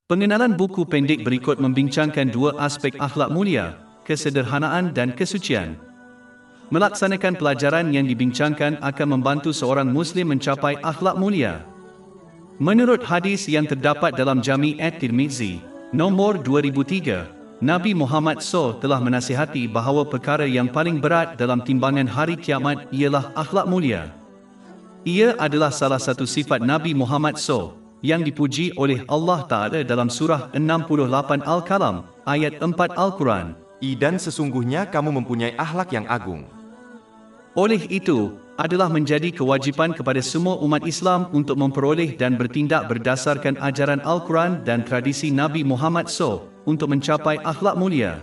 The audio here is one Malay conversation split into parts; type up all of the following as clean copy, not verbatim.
Pengenalan buku pendek berikut membincangkan dua aspek akhlak mulia, kesederhanaan dan kesucian. Melaksanakan pelajaran yang dibincangkan akan membantu seorang Muslim mencapai akhlak mulia. Menurut hadis yang terdapat dalam Jami' at-Tirmizi, nombor 2003, Nabi Muhammad SAW telah menasihati bahawa perkara yang paling berat dalam timbangan hari kiamat ialah akhlak mulia. Ia adalah salah satu sifat Nabi Muhammad SAW yang dipuji oleh Allah Ta'ala dalam surah 68 Al-Qalam, ayat 4 Al-Quran. Dan sesungguhnya kamu mempunyai akhlak yang agung. Oleh itu, adalah menjadi kewajipan kepada semua umat Islam untuk memperoleh dan bertindak berdasarkan ajaran Al-Quran dan tradisi Nabi Muhammad SAW untuk mencapai akhlak mulia.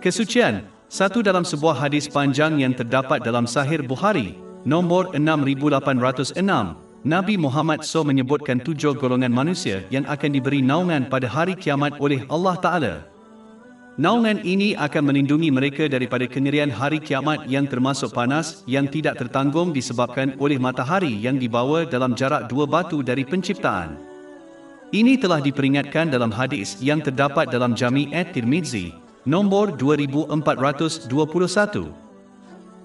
Kesucian, satu dalam sebuah hadis panjang yang terdapat dalam Sahih Bukhari, nombor 6806, Nabi Muhammad SAW menyebutkan 7 golongan manusia yang akan diberi naungan pada hari kiamat oleh Allah Ta'ala. Naungan ini akan melindungi mereka daripada kengerian hari kiamat yang termasuk panas yang tidak tertanggung disebabkan oleh matahari yang dibawa dalam jarak 2 batu dari penciptaan. Ini telah diperingatkan dalam hadis yang terdapat dalam Jami' at-Tirmizi, nombor 2421.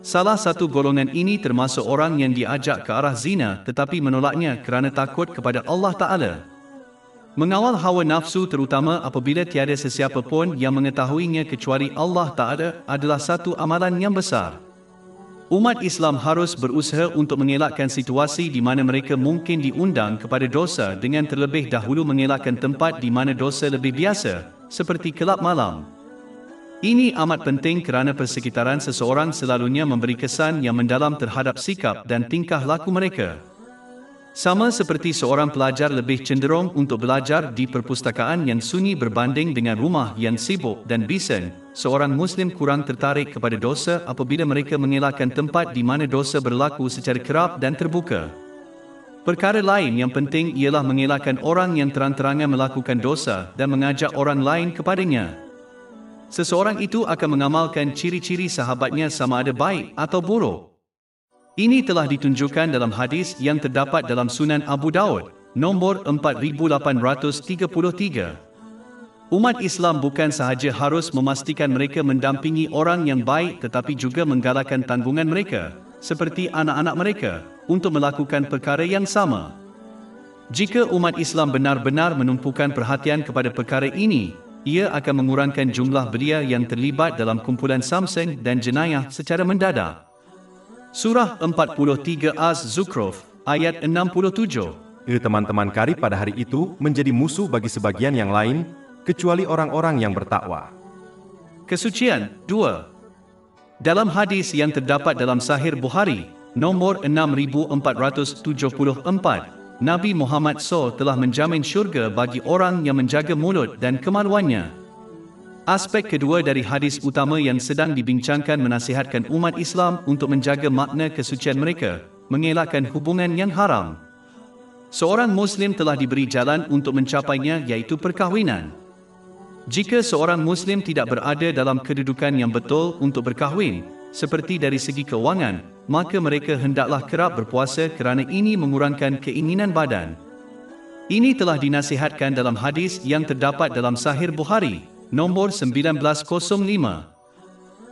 Salah satu golongan ini termasuk orang yang diajak ke arah zina tetapi menolaknya kerana takut kepada Allah Ta'ala. Mengawal hawa nafsu terutama apabila tiada sesiapa pun yang mengetahuinya kecuali Allah Ta'ala adalah satu amalan yang besar. Umat Islam harus berusaha untuk mengelakkan situasi di mana mereka mungkin diundang kepada dosa dengan terlebih dahulu mengelakkan tempat di mana dosa lebih biasa, seperti kelab malam. Ini amat penting kerana persekitaran seseorang selalunya memberi kesan yang mendalam terhadap sikap dan tingkah laku mereka. Sama seperti seorang pelajar lebih cenderung untuk belajar di perpustakaan yang sunyi berbanding dengan rumah yang sibuk dan bising, seorang Muslim kurang tertarik kepada dosa apabila mereka mengelakkan tempat di mana dosa berlaku secara kerap dan terbuka. Perkara lain yang penting ialah mengelakkan orang yang terang-terangan melakukan dosa dan mengajak orang lain kepadanya. Seseorang itu akan mengamalkan ciri-ciri sahabatnya sama ada baik atau buruk. Ini telah ditunjukkan dalam hadis yang terdapat dalam Sunan Abu Daud, nombor 4833. Umat Islam bukan sahaja harus memastikan mereka mendampingi orang yang baik tetapi juga menggalakkan tanggungan mereka, seperti anak-anak mereka, untuk melakukan perkara yang sama. Jika umat Islam benar-benar menumpukan perhatian kepada perkara ini, ia akan mengurangkan jumlah belia yang terlibat dalam kumpulan samseng dan jenayah secara mendadak. Surah 43 Az-Zukhruf, ayat 67. Teman-teman karib pada hari itu menjadi musuh bagi sebagian yang lain, kecuali orang-orang yang bertakwa. Kesucian, 2. Dalam hadis yang terdapat dalam Sahih Bukhari, nombor 6474, Nabi Muhammad SAW telah menjamin syurga bagi orang yang menjaga mulut dan kemaluannya. Aspek kedua dari hadis utama yang sedang dibincangkan menasihatkan umat Islam untuk menjaga makna kesucian mereka, mengelakkan hubungan yang haram. Seorang Muslim telah diberi jalan untuk mencapainya iaitu perkahwinan. Jika seorang Muslim tidak berada dalam kedudukan yang betul untuk berkahwin, seperti dari segi keuangan, maka mereka hendaklah kerap berpuasa kerana ini mengurangkan keinginan badan. Ini telah dinasihatkan dalam hadis yang terdapat dalam Sahih Bukhari, nombor 1905.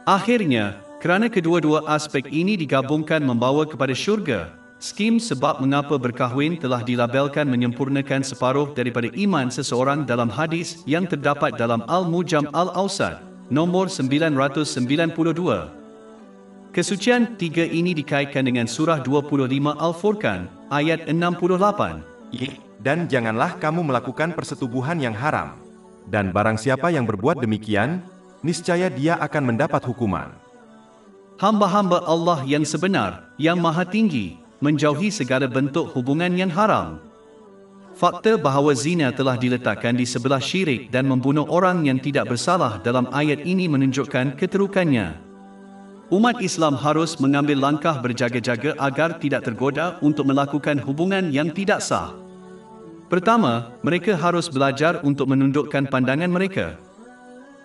Akhirnya, kerana kedua-dua aspek ini digabungkan membawa kepada syurga, skim sebab mengapa berkahwin telah dilabelkan menyempurnakan separuh daripada iman seseorang dalam hadis yang terdapat dalam Al-Mujam Al-Awsat, nombor 992. Kesucian 3 ini dikaitkan dengan surah 25 Al-Furqan, ayat 68. Dan janganlah kamu melakukan persetubuhan yang haram. Dan barang siapa yang berbuat demikian, niscaya dia akan mendapat hukuman. Hamba-hamba Allah yang sebenar, yang maha tinggi, menjauhi segala bentuk hubungan yang haram. Fakta bahawa zina telah diletakkan di sebelah syirik dan membunuh orang yang tidak bersalah dalam ayat ini menunjukkan keterukannya. Umat Islam harus mengambil langkah berjaga-jaga agar tidak tergoda untuk melakukan hubungan yang tidak sah. Pertama, mereka harus belajar untuk menundukkan pandangan mereka.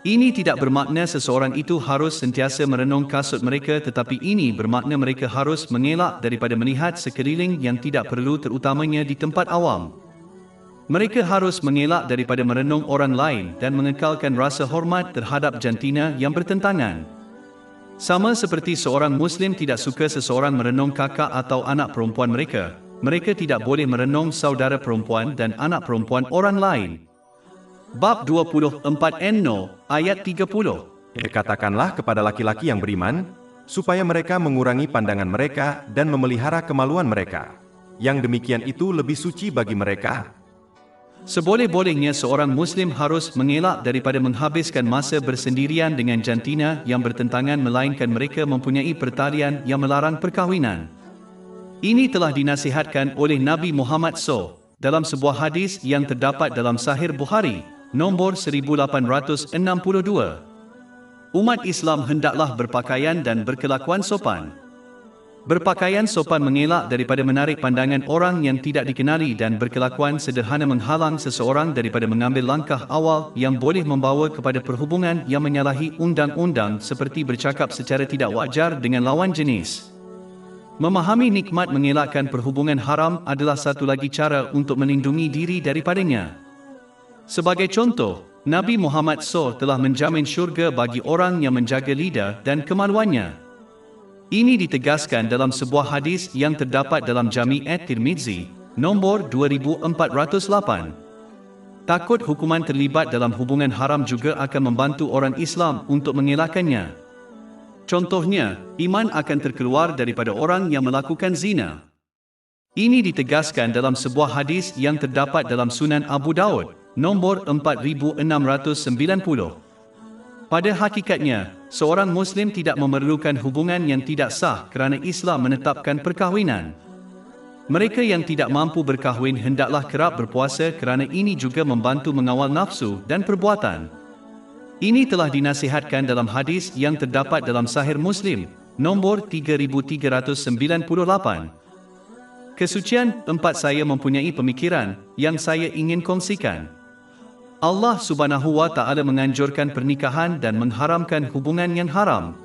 Ini tidak bermakna seseorang itu harus sentiasa merenung kasut mereka, tetapi ini bermakna mereka harus mengelak daripada melihat sekeliling yang tidak perlu, terutamanya di tempat awam. Mereka harus mengelak daripada merenung orang lain dan mengekalkan rasa hormat terhadap jantina yang bertentangan. Sama seperti seorang Muslim tidak suka seseorang merenung kakak atau anak perempuan mereka, mereka tidak boleh merenung saudara perempuan dan anak perempuan orang lain. Bab 24 ayat 30. Katakanlah kepada laki-laki yang beriman, supaya mereka mengurangi pandangan mereka dan memelihara kemaluan mereka. Yang demikian itu lebih suci bagi mereka. Seboleh-bolehnya seorang Muslim harus mengelak daripada menghabiskan masa bersendirian dengan jantina yang bertentangan melainkan mereka mempunyai pertalian yang melarang perkahwinan. Ini telah dinasihatkan oleh Nabi Muhammad SAW dalam sebuah hadis yang terdapat dalam Sahih Bukhari, nombor 1862. Umat Islam hendaklah berpakaian dan berkelakuan sopan. Berpakaian sopan mengelak daripada menarik pandangan orang yang tidak dikenali dan berkelakuan sederhana menghalang seseorang daripada mengambil langkah awal yang boleh membawa kepada perhubungan yang menyalahi undang-undang seperti bercakap secara tidak wajar dengan lawan jenis. Memahami nikmat mengelakkan perhubungan haram adalah satu lagi cara untuk melindungi diri daripadanya. Sebagai contoh, Nabi Muhammad SAW telah menjamin syurga bagi orang yang menjaga lidah dan kemaluannya. Ini ditegaskan dalam sebuah hadis yang terdapat dalam Jami' at-Tirmizi, nombor 2408. Takut hukuman terlibat dalam hubungan haram juga akan membantu orang Islam untuk mengelakkannya. Contohnya, iman akan terkeluar daripada orang yang melakukan zina. Ini ditegaskan dalam sebuah hadis yang terdapat dalam Sunan Abu Daud, nombor 4690. Pada hakikatnya, seorang Muslim tidak memerlukan hubungan yang tidak sah kerana Islam menetapkan perkahwinan. Mereka yang tidak mampu berkahwin hendaklah kerap berpuasa kerana ini juga membantu mengawal nafsu dan perbuatan. Ini telah dinasihatkan dalam hadis yang terdapat dalam Sahih Muslim, nombor 3398. Kesucian 4 saya mempunyai pemikiran yang saya ingin kongsikan. Allah Subhanahu wa Ta'ala menganjurkan pernikahan dan mengharamkan hubungan yang haram.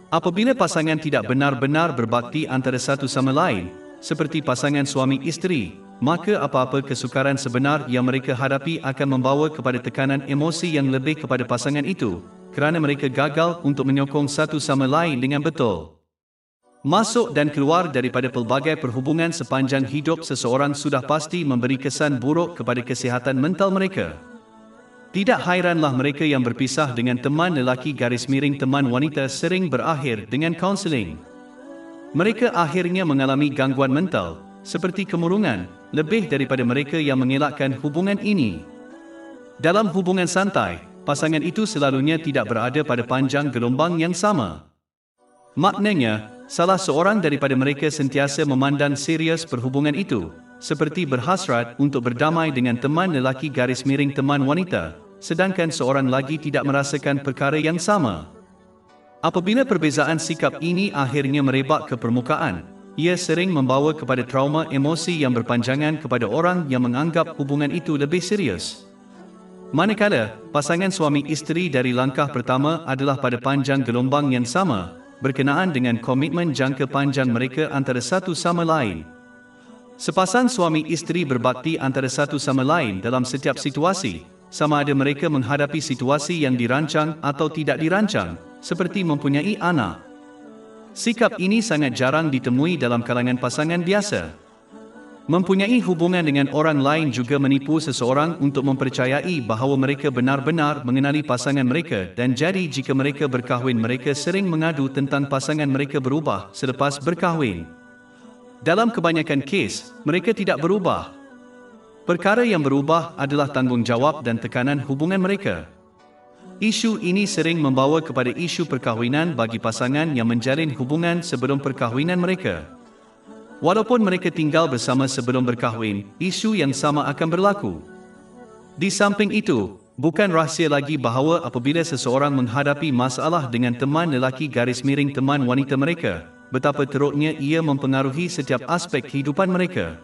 Apabila pasangan tidak benar-benar berbakti antara satu sama lain, seperti pasangan suami isteri, maka apa-apa kesukaran sebenar yang mereka hadapi akan membawa kepada tekanan emosi yang lebih kepada pasangan itu, kerana mereka gagal untuk menyokong satu sama lain dengan betul. Masuk dan keluar daripada pelbagai perhubungan sepanjang hidup seseorang sudah pasti memberi kesan buruk kepada kesihatan mental mereka. Tidak hairanlah mereka yang berpisah dengan teman lelaki / teman wanita sering berakhir dengan kaunseling. Mereka akhirnya mengalami gangguan mental, seperti kemurungan, lebih daripada mereka yang mengelakkan hubungan ini. Dalam hubungan santai, pasangan itu selalunya tidak berada pada panjang gelombang yang sama. Maknanya, salah seorang daripada mereka sentiasa memandang serius perhubungan itu, seperti berhasrat untuk berdamai dengan teman lelaki / teman wanita, sedangkan seorang lagi tidak merasakan perkara yang sama. Apabila perbezaan sikap ini akhirnya merebak ke permukaan, ia sering membawa kepada trauma emosi yang berpanjangan kepada orang yang menganggap hubungan itu lebih serius. Manakala, pasangan suami isteri dari langkah pertama adalah pada panjang gelombang yang sama, berkenaan dengan komitmen jangka panjang mereka antara satu sama lain. Sepasang suami isteri berbakti antara satu sama lain dalam setiap situasi, sama ada mereka menghadapi situasi yang dirancang atau tidak dirancang, seperti mempunyai anak. Sikap ini sangat jarang ditemui dalam kalangan pasangan biasa. Mempunyai hubungan dengan orang lain juga menipu seseorang untuk mempercayai bahawa mereka benar-benar mengenali pasangan mereka dan jadi jika mereka berkahwin mereka sering mengadu tentang pasangan mereka berubah selepas berkahwin. Dalam kebanyakan kes, mereka tidak berubah. Perkara yang berubah adalah tanggungjawab dan tekanan hubungan mereka. Isu ini sering membawa kepada isu perkahwinan bagi pasangan yang menjalin hubungan sebelum perkahwinan mereka. Walaupun mereka tinggal bersama sebelum berkahwin, isu yang sama akan berlaku. Di samping itu, bukan rahsia lagi bahawa apabila seseorang menghadapi masalah dengan teman lelaki / teman wanita mereka, betapa teruknya ia mempengaruhi setiap aspek kehidupan mereka.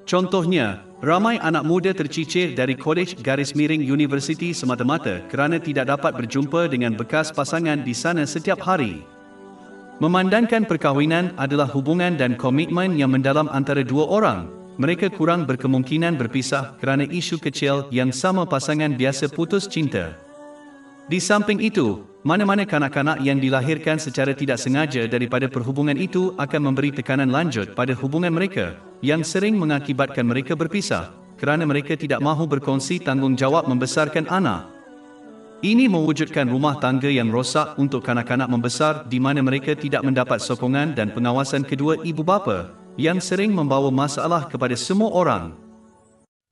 Contohnya, ramai anak muda tercicir dari kolej / universiti semata-mata kerana tidak dapat berjumpa dengan bekas pasangan di sana setiap hari. Memandangkan perkahwinan adalah hubungan dan komitmen yang mendalam antara dua orang, mereka kurang berkemungkinan berpisah kerana isu kecil yang sama pasangan biasa putus cinta. Di samping itu, mana-mana kanak-kanak yang dilahirkan secara tidak sengaja daripada perhubungan itu akan memberi tekanan lanjut pada hubungan mereka, yang sering mengakibatkan mereka berpisah, kerana mereka tidak mahu berkongsi tanggungjawab membesarkan anak. Ini mewujudkan rumah tangga yang rosak untuk kanak-kanak membesar di mana mereka tidak mendapat sokongan dan pengawasan kedua ibu bapa, yang sering membawa masalah kepada semua orang.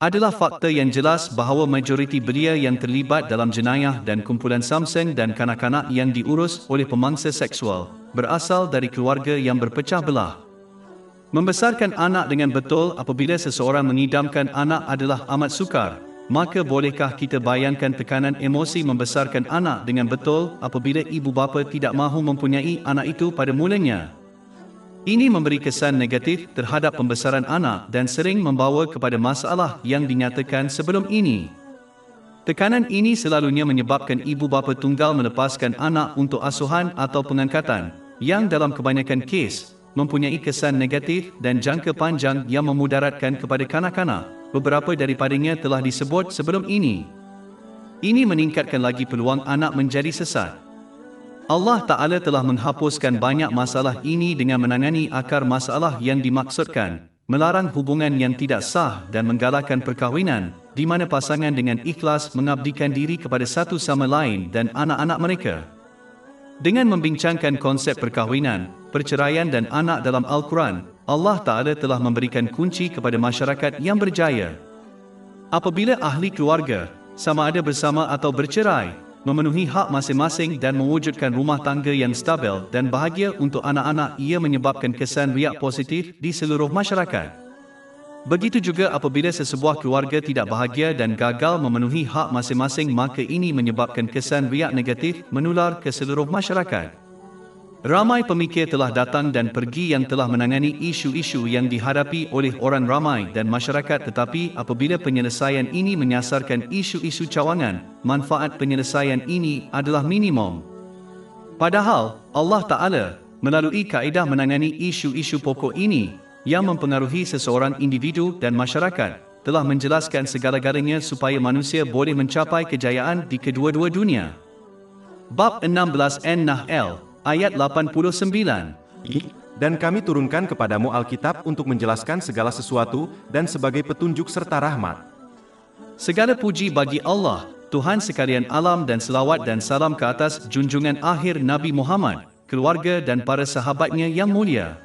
Adalah fakta yang jelas bahawa majoriti belia yang terlibat dalam jenayah dan kumpulan Samsung dan kanak-kanak yang diurus oleh pemangsa seksual berasal dari keluarga yang berpecah belah. Membesarkan anak dengan betul apabila seseorang mengidamkan anak adalah amat sukar, maka bolehkah kita bayangkan tekanan emosi membesarkan anak dengan betul apabila ibu bapa tidak mahu mempunyai anak itu pada mulanya? Ini memberi kesan negatif terhadap pembesaran anak dan sering membawa kepada masalah yang dinyatakan sebelum ini. Tekanan ini selalunya menyebabkan ibu bapa tunggal melepaskan anak untuk asuhan atau pengangkatan, yang dalam kebanyakan kes, mempunyai kesan negatif dan jangka panjang yang memudaratkan kepada kanak-kanak. Beberapa daripadanya telah disebut sebelum ini. Ini meningkatkan lagi peluang anak menjadi sesat. Allah Ta'ala telah menghapuskan banyak masalah ini dengan menangani akar masalah yang dimaksudkan, melarang hubungan yang tidak sah dan menggalakkan perkahwinan, di mana pasangan dengan ikhlas mengabdikan diri kepada satu sama lain dan anak-anak mereka. Dengan membincangkan konsep perkahwinan, perceraian dan anak dalam Al-Quran, Allah Ta'ala telah memberikan kunci kepada masyarakat yang berjaya. Apabila ahli keluarga, sama ada bersama atau bercerai, memenuhi hak masing-masing dan mewujudkan rumah tangga yang stabil dan bahagia untuk anak-anak, ia menyebabkan kesan riak positif di seluruh masyarakat. Begitu juga apabila sesebuah keluarga tidak bahagia dan gagal memenuhi hak masing-masing, maka ini menyebabkan kesan riak negatif menular ke seluruh masyarakat. Ramai pemikir telah datang dan pergi yang telah menangani isu-isu yang dihadapi oleh orang ramai dan masyarakat, tetapi apabila penyelesaian ini menyasarkan isu-isu cawangan, manfaat penyelesaian ini adalah minimum. Padahal, Allah Ta'ala, melalui kaedah menangani isu-isu pokok ini, yang mempengaruhi seseorang individu dan masyarakat, telah menjelaskan segala-galanya supaya manusia boleh mencapai kejayaan di kedua-dua dunia. Bab 16 An-Nahl Ayat 89. Dan kami turunkan kepadamu Alkitab untuk menjelaskan segala sesuatu dan sebagai petunjuk serta rahmat. Segala puji bagi Allah, Tuhan sekalian alam, dan selawat dan salam ke atas junjungan akhir Nabi Muhammad, keluarga dan para sahabatnya yang mulia.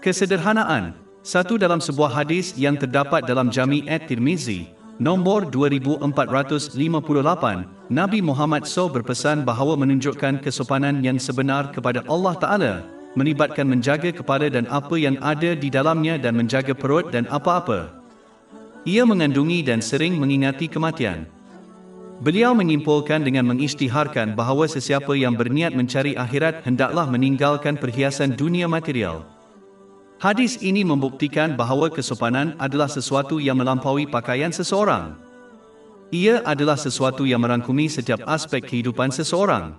Kesederhanaan. Satu dalam sebuah hadis yang terdapat dalam Jami' At-Tirmizi, nombor 2458, Nabi Muhammad SAW berpesan bahawa menunjukkan kesopanan yang sebenar kepada Allah Ta'ala melibatkan menjaga kepala dan apa yang ada di dalamnya dan menjaga perut dan apa-apa. Ia mengandungi dan sering mengingati kematian. Beliau menyimpulkan dengan mengisytiharkan bahawa sesiapa yang berniat mencari akhirat hendaklah meninggalkan perhiasan dunia material. Hadis ini membuktikan bahawa kesopanan adalah sesuatu yang melampaui pakaian seseorang. Ia adalah sesuatu yang merangkumi setiap aspek kehidupan seseorang.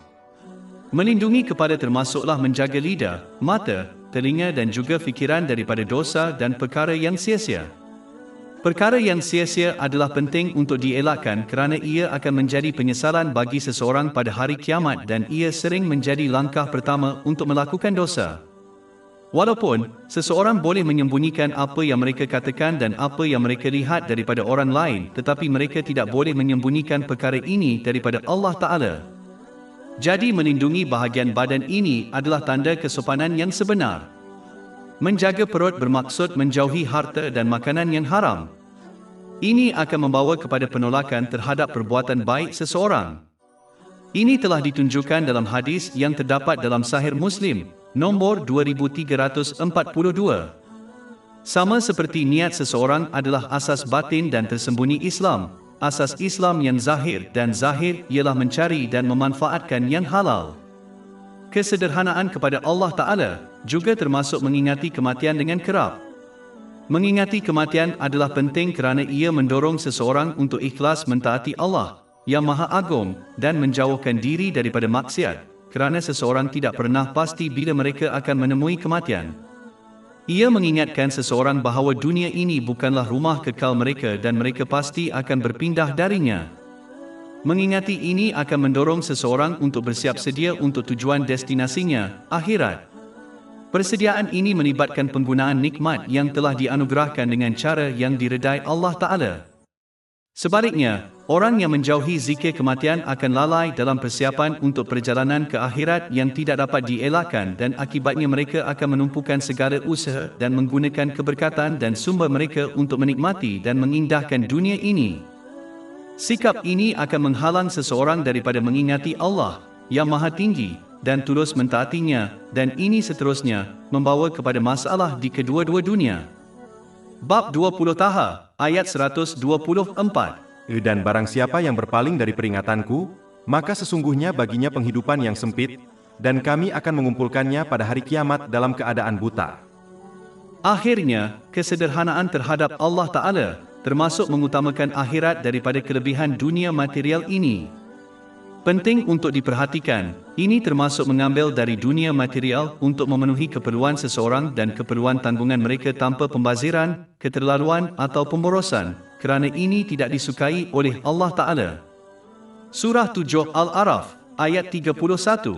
Melindungi kepala termasuklah menjaga lidah, mata, telinga dan juga fikiran daripada dosa dan perkara yang sia-sia. Perkara yang sia-sia adalah penting untuk dielakkan kerana ia akan menjadi penyesalan bagi seseorang pada hari kiamat dan ia sering menjadi langkah pertama untuk melakukan dosa. Walaupun, seseorang boleh menyembunyikan apa yang mereka katakan dan apa yang mereka lihat daripada orang lain, tetapi mereka tidak boleh menyembunyikan perkara ini daripada Allah Ta'ala. Jadi melindungi bahagian badan ini adalah tanda kesopanan yang sebenar. Menjaga perut bermaksud menjauhi harta dan makanan yang haram. Ini akan membawa kepada penolakan terhadap perbuatan baik seseorang. Ini telah ditunjukkan dalam hadis yang terdapat dalam Sahih Muslim, nombor 2342. Sama seperti niat seseorang adalah asas batin dan tersembunyi Islam, asas Islam yang zahir dan zahir ialah mencari dan memanfaatkan yang halal. Kesederhanaan kepada Allah Ta'ala juga termasuk mengingati kematian dengan kerap. Mengingati kematian adalah penting kerana ia mendorong seseorang untuk ikhlas mentaati Allah yang Maha Agung dan menjauhkan diri daripada maksiat, kerana seseorang tidak pernah pasti bila mereka akan menemui kematian. Ia mengingatkan seseorang bahawa dunia ini bukanlah rumah kekal mereka dan mereka pasti akan berpindah darinya. Mengingati ini akan mendorong seseorang untuk bersiap sedia untuk tujuan destinasinya, akhirat. Persediaan ini melibatkan penggunaan nikmat yang telah dianugerahkan dengan cara yang diredai Allah Ta'ala. Sebaliknya, orang yang menjauhi zikir kematian akan lalai dalam persiapan untuk perjalanan ke akhirat yang tidak dapat dielakkan dan akibatnya mereka akan menumpukan segala usaha dan menggunakan keberkatan dan sumber mereka untuk menikmati dan mengindahkan dunia ini. Sikap ini akan menghalang seseorang daripada mengingati Allah yang Maha Tinggi dan terus mentaatinya, dan ini seterusnya membawa kepada masalah di kedua-dua dunia. Bab 20 Taha, ayat 124. Dan barang siapa yang berpaling dari peringatanku, maka sesungguhnya baginya penghidupan yang sempit, dan kami akan mengumpulkannya pada hari kiamat dalam keadaan buta. Akhirnya, kesederhanaan terhadap Allah Ta'ala, termasuk mengutamakan akhirat daripada kelebihan dunia material ini. Penting untuk diperhatikan, ini termasuk mengambil dari dunia material untuk memenuhi keperluan seseorang dan keperluan tanggungan mereka tanpa pembaziran, keterlaluan atau pemborosan, kerana ini tidak disukai oleh Allah Ta'ala. Surah 7 Al-A'raf, ayat 31.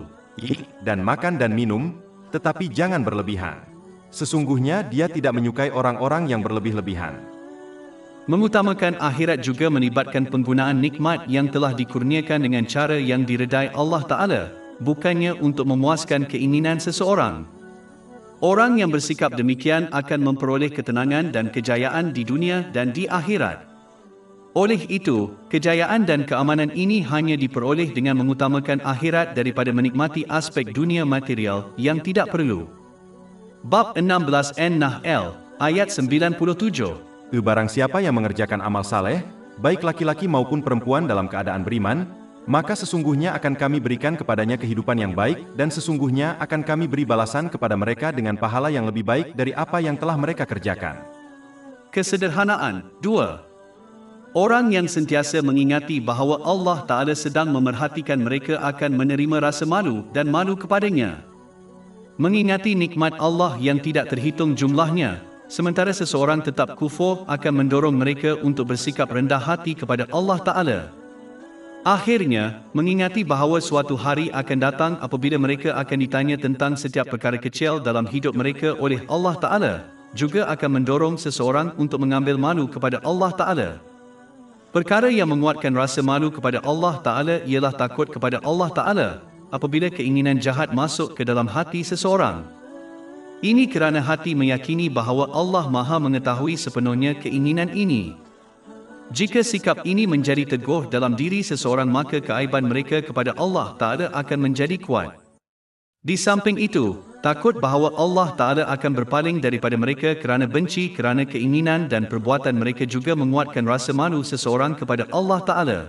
Dan makan dan minum, tetapi jangan berlebihan. Sesungguhnya dia tidak menyukai orang-orang yang berlebih-lebihan. Mengutamakan akhirat juga melibatkan penggunaan nikmat yang telah dikurniakan dengan cara yang diredai Allah Ta'ala, bukannya untuk memuaskan keinginan seseorang. Orang yang bersikap demikian akan memperoleh ketenangan dan kejayaan di dunia dan di akhirat. Oleh itu, kejayaan dan keamanan ini hanya diperoleh dengan mengutamakan akhirat daripada menikmati aspek dunia material yang tidak perlu. Bab 16 An-Nahl, ayat 97. Barang siapa yang mengerjakan amal saleh, baik laki-laki maupun perempuan dalam keadaan beriman, maka sesungguhnya akan kami berikan kepadanya kehidupan yang baik, dan sesungguhnya akan kami beri balasan kepada mereka dengan pahala yang lebih baik dari apa yang telah mereka kerjakan. Kesederhanaan 2. Orang yang sentiasa mengingati bahawa Allah Ta'ala sedang memerhatikan mereka akan menerima rasa malu dan malu kepadanya. Mengingati nikmat Allah yang tidak terhitung jumlahnya, sementara seseorang tetap kufur akan mendorong mereka untuk bersikap rendah hati kepada Allah Ta'ala. Akhirnya, mengingati bahawa suatu hari akan datang apabila mereka akan ditanya tentang setiap perkara kecil dalam hidup mereka oleh Allah Ta'ala, juga akan mendorong seseorang untuk mengambil malu kepada Allah Ta'ala. Perkara yang menguatkan rasa malu kepada Allah Ta'ala ialah takut kepada Allah Ta'ala apabila keinginan jahat masuk ke dalam hati seseorang. Ini kerana hati meyakini bahawa Allah Maha mengetahui sepenuhnya keinginan ini. Jika sikap ini menjadi teguh dalam diri seseorang, maka keaiban mereka kepada Allah Ta'ala akan menjadi kuat. Di samping itu, takut bahawa Allah Ta'ala akan berpaling daripada mereka kerana benci kerana keinginan dan perbuatan mereka juga menguatkan rasa malu seseorang kepada Allah Ta'ala.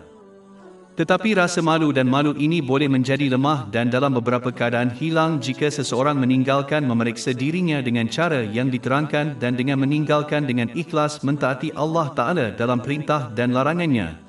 Tetapi rasa malu dan malu ini boleh menjadi lemah dan dalam beberapa keadaan hilang jika seseorang meninggalkan memeriksa dirinya dengan cara yang diterangkan dan dengan meninggalkan dengan ikhlas mentaati Allah Ta'ala dalam perintah dan larangannya.